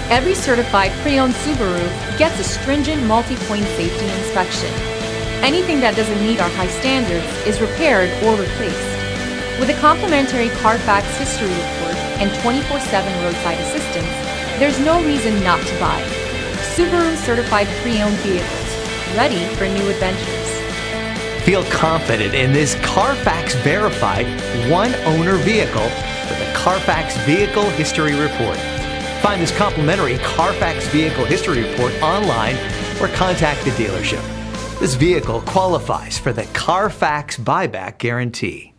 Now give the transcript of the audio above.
Every certified pre-owned Subaru gets a stringent multi-point safety inspection. Anything that doesn't meet our high standards is repaired or replaced. With a complimentary Carfax history report and 24/7 roadside assistance, there's no reason not to buy. Subaru certified pre-owned vehicles, ready for new adventures. Feel confident in this Carfax verified one-owner vehicle with a Carfax Vehicle History Report. Find this complimentary Carfax Vehicle History Report online or contact the dealership. This vehicle qualifies for the Carfax Buyback Guarantee.